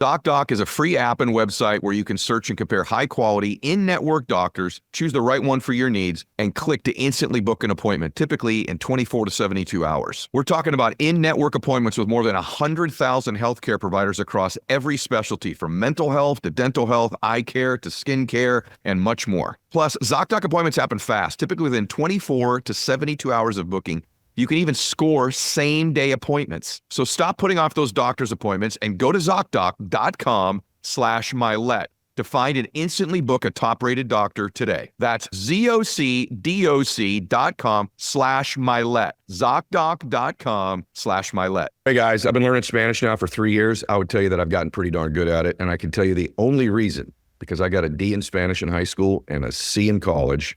ZocDoc is a free app and website where you can search and compare high-quality, in-network doctors, choose the right one for your needs, and click to instantly book an appointment, typically in 24 to 72 hours. We're talking about in-network appointments with more than 100,000 healthcare providers across every specialty, from mental health to dental health, eye care to skin care, and much more. Plus, ZocDoc appointments happen fast, typically within 24 to 72 hours of booking. You can even score same-day appointments. So stop putting off those doctor's appointments and go to ZocDoc.com/mylet to find and instantly book a top-rated doctor today. That's ZocDoc.com/mylet. ZocDoc.com/mylet. Hey guys, I've been learning Spanish now for 3 years. I would tell you that I've gotten pretty darn good at it. And I can tell you the only reason, because I got a D in Spanish in high school and a C in college,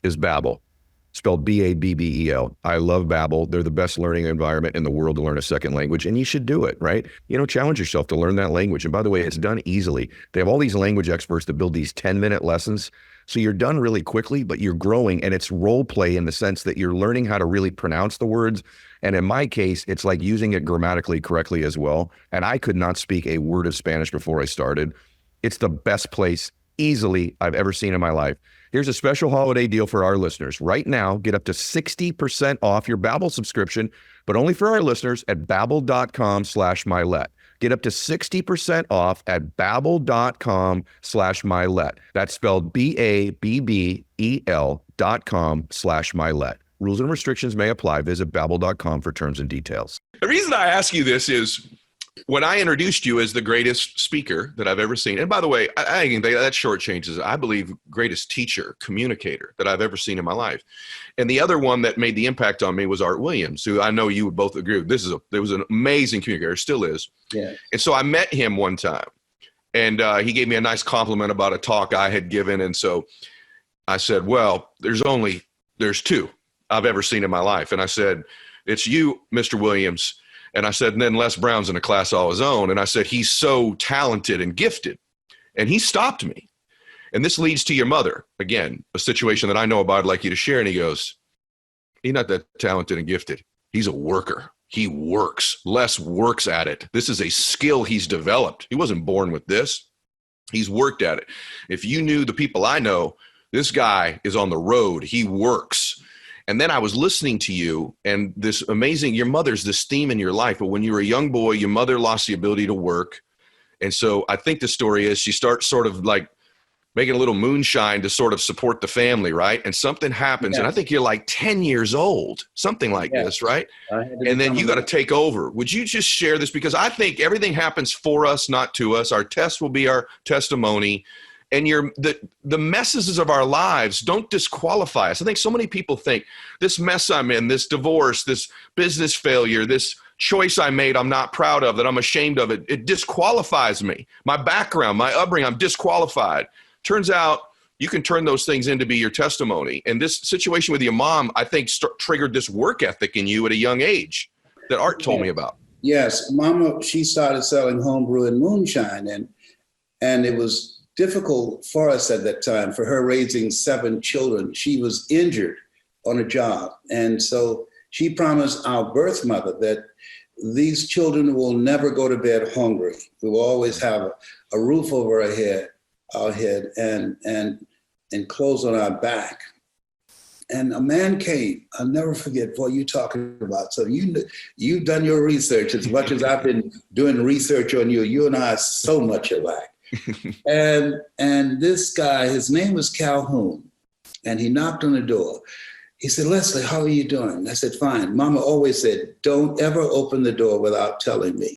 is Babbel. Spelled Babbel. I love Babbel. They're the best learning environment in the world to learn a second language, and you should do it, right? Challenge yourself to learn that language. And by the way, it's done easily. They have all these language experts that build these 10-minute lessons. So you're done really quickly, but you're growing, and it's role play in the sense that you're learning how to really pronounce the words. And in my case, it's like using it grammatically correctly as well. And I could not speak a word of Spanish before I started. It's the best place easily I've ever seen in my life. Here's a special holiday deal for our listeners. Right now, get up to 60% off your Babbel subscription, but only for our listeners at Babbel.com/mylet. Get up to 60% off at Babbel.com/mylet. That's spelled Babbel.com/mylet. Rules and restrictions may apply. Visit Babbel.com for terms and details. The reason I ask you this is, when I introduced you as the greatest speaker that I've ever seen, and by the way, I think that shortchanges, I believe, greatest teacher, communicator that I've ever seen in my life. And the other one that made the impact on me was Art Williams, who I know you would both agree with. There was an amazing communicator, still is. Yeah. And so I met him one time, and he gave me a nice compliment about a talk I had given. And so I said, well, there's two I've ever seen in my life. And I said, it's you, Mr. Williams. And I said, and then Les Brown's in a class all his own. And I said, he's so talented and gifted. And he stopped me. And this leads to your mother. Again, a situation that I know about, I'd like you to share. And he goes, he's not that talented and gifted. He's a worker. He works. Les works at it. This is a skill he's developed. He wasn't born with this. He's worked at it. If you knew the people I know, this guy is on the road. He works. And then I was listening to you, and this amazing, your mother's this theme in your life, but when you were a young boy, your mother lost the ability to work. And so I think the story is she starts sort of like making a little moonshine to sort of support the family, right? And something happens, and I think you're like 10 years old, something like this, right? And then you got to take over. Would you just share this? Because I think everything happens for us, not to us. Our test will be our testimony. And the messes of our lives don't disqualify us. I think so many people think this mess I'm in, this divorce, this business failure, this choice I made I'm not proud of, that I'm ashamed of, it disqualifies me. My background, my upbringing, I'm disqualified. Turns out you can turn those things into be your testimony. And this situation with your mom, I think, triggered this work ethic in you at a young age that Art told me about. Yes, Mama, she started selling homebrew and moonshine, and it was difficult for us at that time, for her raising 7 children. She was injured on a job. And so she promised our birth mother that these children will never go to bed hungry. We will always have a roof over our head and clothes on our back. And a man came. I'll never forget what you're talking about. So you've done your research as much as I've been doing research on you. You and I are so much alike. and this guy, his name was Calhoun, and he knocked on the door. He said, Leslie, how are you doing? I said, fine. Mama always said, don't ever open the door without telling me.